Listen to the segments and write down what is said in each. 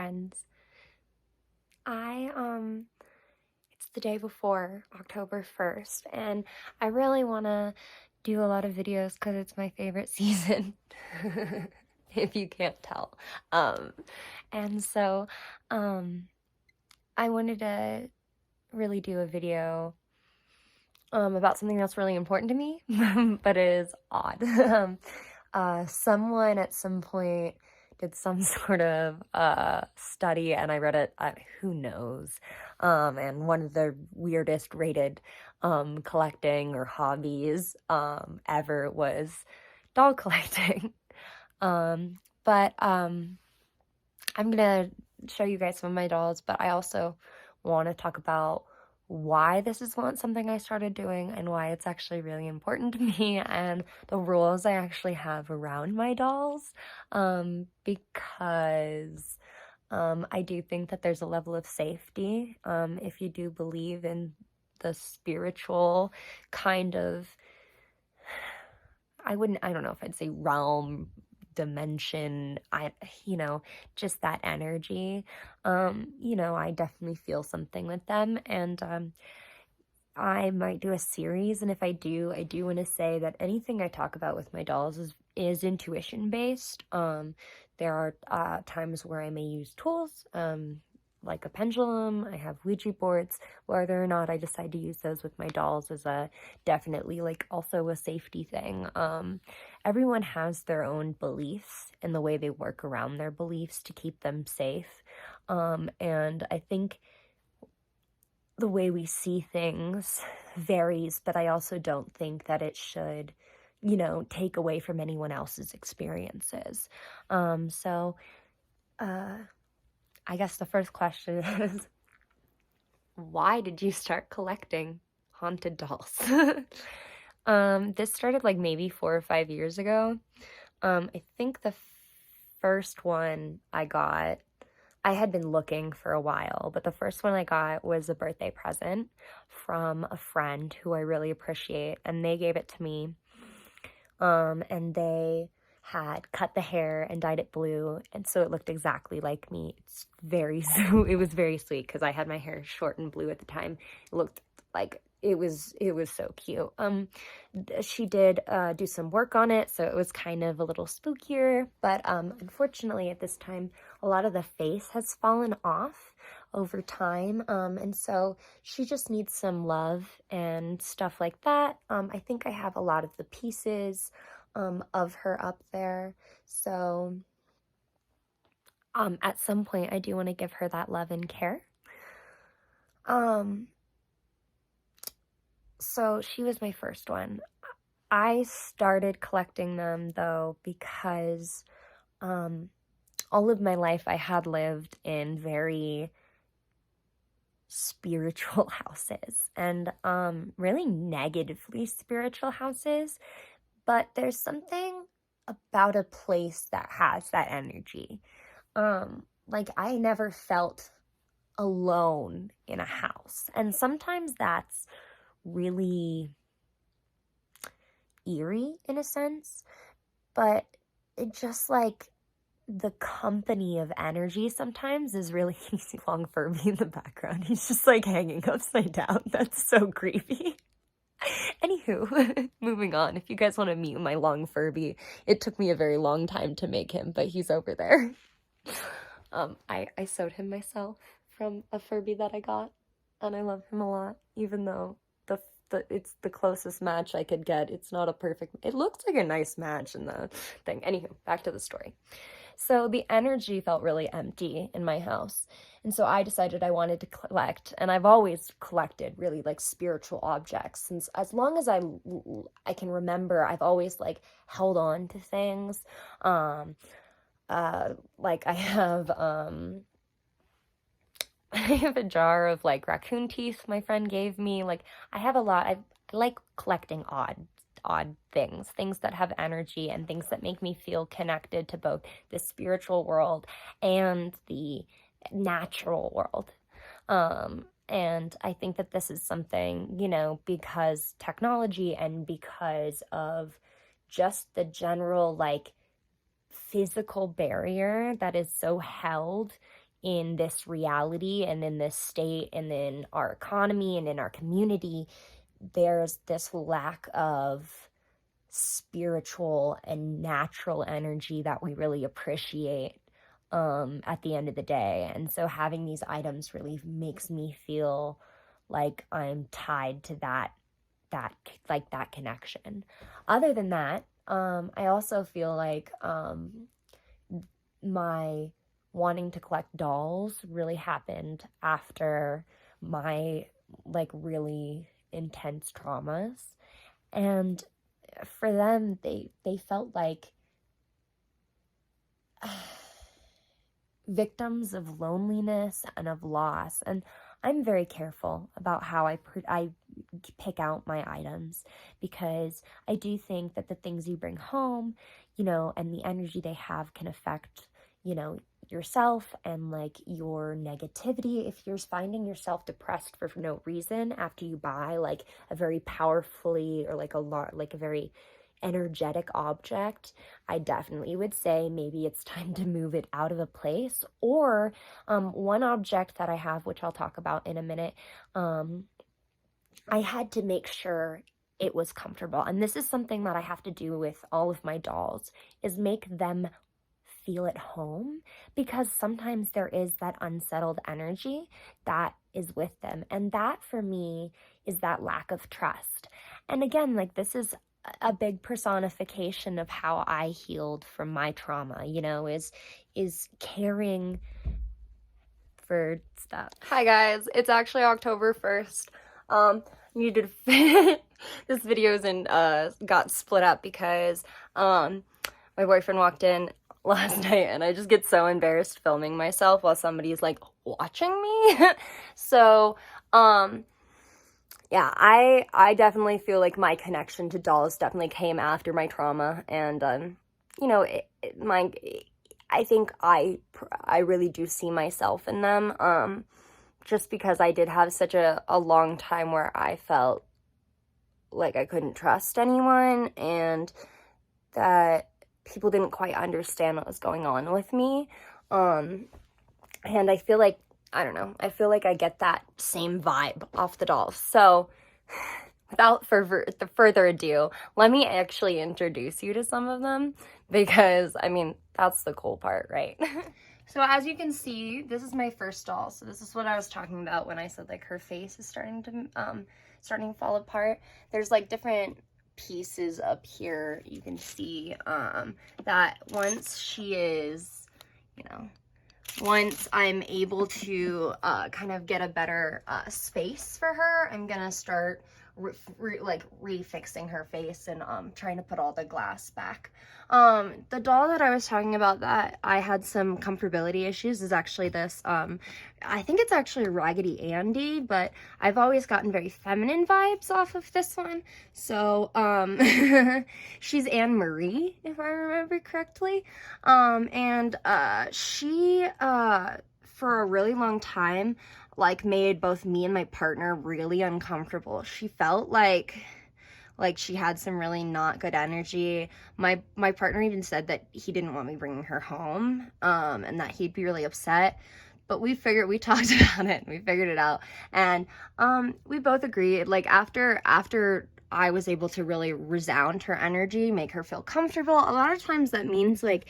friends. It's the day before October 1st, and I really want to do a lot of videos because it's my favorite season, if you can't tell. Um, and so, um, I wanted to really do a video, about something that's really important to me, but it is odd. Someone at some point did some sort of study, and I read it at who knows, and one of the weirdest rated collecting or hobbies ever was doll collecting. But I'm gonna show you guys some of my dolls, but I also want to talk about why this is something I started doing and why it's actually really important to me and the rules I actually have around my dolls, because I do think that there's a level of safety if you do believe in the spiritual kind of, I don't know if I'd say realm, dimension, just that energy. I definitely feel something with them, and I might do a series, and if I do want to say that anything I talk about with my dolls is intuition based. There are times where I may use tools, like a pendulum. I have Ouija boards. Whether or not I decide to use those with my dolls is definitely like also a safety thing. Everyone has their own beliefs and the way they work around their beliefs to keep them safe. And I think the way we see things varies, but I also don't think that it should, take away from anyone else's experiences. So I guess the first question is, why did you start collecting haunted dolls? This started like maybe 4 or 5 years ago. I think the first one I got, I had been looking for a while, but the first one I got was a birthday present from a friend who I really appreciate, and they gave it to me. And they had cut the hair and dyed it blue, and so it looked exactly like me. It was very sweet because I had my hair short and blue at the time. It looked like it was so cute. She did do some work on it, so it was kind of a little spookier, but unfortunately at this time a lot of the face has fallen off over time, and so she just needs some love and stuff like that. I think I have a lot of the pieces of her up there, so at some point I do want to give her that love and care. So she was my first one. I started collecting them though because all of my life I had lived in very spiritual houses, and really negatively spiritual houses, but there's something about a place that has that energy. Like I never felt alone in a house, and sometimes that's really eerie in a sense, but it just like the company of energy sometimes is really easy. Long Furby in the background, he's just like hanging upside down. That's so creepy. Anywho, moving on. If you guys want to meet my long Furby, it took me a very long time to make him, but he's over there. I sewed him myself from a Furby that I got, and I love him a lot, even though it's the closest match I could get. It's not a perfect, it looks like a nice match in the thing. Anywho, back to the story. So the energy felt really empty in my house, and so I decided I wanted to collect, and I've always collected really like spiritual objects since as long as I can remember. I've always like held on to things. Like I have I have a jar of like raccoon teeth my friend gave me. Like I have a lot. I like collecting odd things that have energy and things that make me feel connected to both the spiritual world and the natural world. And I think that this is something, because technology and because of just the general like physical barrier that is so held in this reality and in this state and in our economy and in our community, there's this lack of spiritual and natural energy that we really appreciate at the end of the day. And so having these items really makes me feel like I'm tied to that connection. Other than that, I also feel like my wanting to collect dolls really happened after my like really intense traumas. And for them, they felt like victims of loneliness and of loss. And I'm very careful about how I pick out my items, because I do think that the things you bring home, you know, and the energy they have can affect, you know, yourself and like your negativity. If you're finding yourself depressed for no reason after you buy like a very powerfully or like a very energetic object, I definitely would say maybe it's time to move it out of a place. Or one object that I have, which I'll talk about in a minute, I had to make sure it was comfortable. And this is something that I have to do with all of my dolls, is make them feel at home, because sometimes there is that unsettled energy that is with them. And that for me is that lack of trust. And again, like this is a big personification of how I healed from my trauma, you know, is caring for stuff. Hi guys, it's actually October 1st. Needed this video's in got split up because my boyfriend walked in last night and I just get so embarrassed filming myself while somebody's like watching me. So yeah, I definitely feel like my connection to dolls definitely came after my trauma. And you know, I think I really do see myself in them, just because I did have such a long time where I felt like I couldn't trust anyone and that people didn't quite understand what was going on with me. And I feel like, I don't know, I feel like I get that same vibe off the dolls. So without further ado, let me actually introduce you to some of them, because, I mean, that's the cool part, right? So as you can see, this is my first doll. So this is what I was talking about when I said like her face is starting to fall apart. There's like different pieces up here. You can see that once she is, you know, once I'm able to kind of get a better space for her, I'm gonna start refixing her face and trying to put all the glass back. The doll that I was talking about that I had some comfortability issues is actually this, I think it's actually Raggedy Andy, but I've always gotten very feminine vibes off of this one. So she's Anne Marie, if I remember correctly. And she for a really long time like made both me and my partner really uncomfortable. She felt like she had some really not good energy. My partner even said that he didn't want me bringing her home, and that he'd be really upset. But we talked about it and we figured it out. And we both agreed, like after I was able to really resound her energy, make her feel comfortable. A lot of times that means like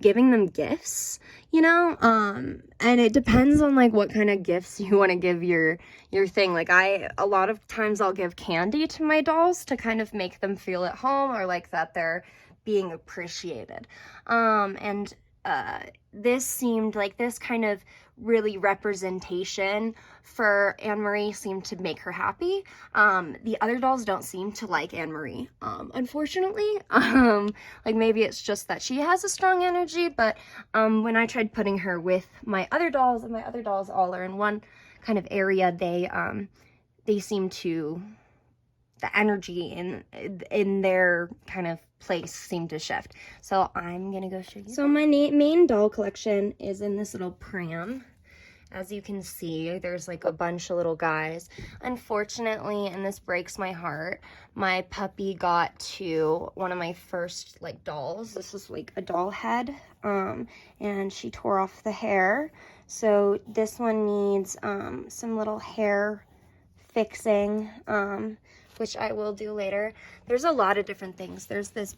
giving them gifts, you know? And it depends on like what kind of gifts you want to give your thing. Like a lot of times I'll give candy to my dolls to kind of make them feel at home, or like that they're being appreciated. And this seemed like this kind of really representation for Anne Marie seemed to make her happy. The other dolls don't seem to like Anne Marie, unfortunately. Like maybe it's just that she has a strong energy, but when I tried putting her with my other dolls, and my other dolls all are in one kind of area, they seem to, the energy in their kind of place seemed to shift. So I'm gonna go show you. So my main doll collection is in this little pram. As you can see, there's like a bunch of little guys. Unfortunately, and this breaks my heart, my puppy got to one of my first like dolls. This is like a doll head, and she tore off the hair. So this one needs some little hair fixing, which I will do later. There's a lot of different things. There's this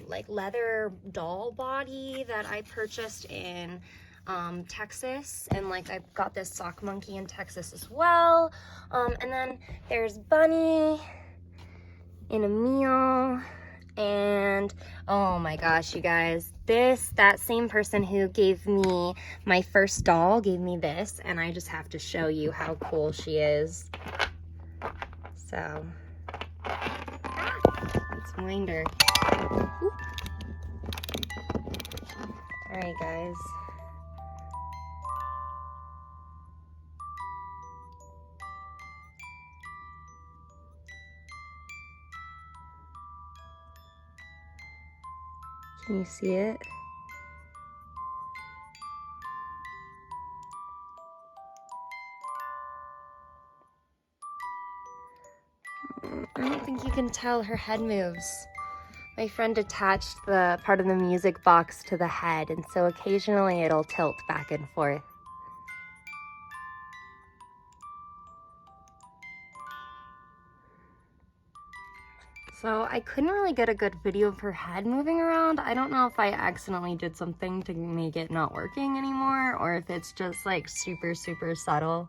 like leather doll body that I purchased in Texas, and like I've got this sock monkey in Texas as well. And then there's Bunny in a meal, and oh my gosh, you guys, that same person who gave me my first doll gave me this, and I just have to show you how cool she is. So let's wind her. All right, guys. Can you see it? I don't think you can tell her head moves. My friend attached the part of the music box to the head, and so occasionally it'll tilt back and forth. So I couldn't really get a good video of her head moving around. I don't know if I accidentally did something to make it not working anymore, or if it's just like super, super subtle.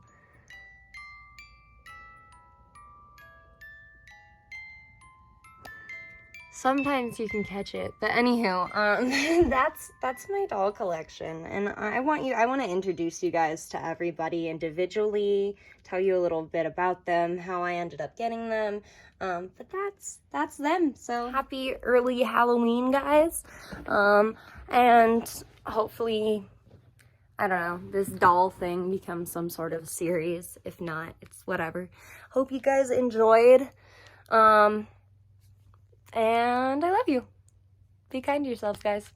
Sometimes you can catch it, but anywho, that's my doll collection, and I want to introduce you guys to everybody individually, tell you a little bit about them, how I ended up getting them, but that's them. So happy early Halloween, guys, and hopefully, I don't know, this doll thing becomes some sort of series. If not, it's whatever. Hope you guys enjoyed. And I love you. Be kind to yourselves, guys.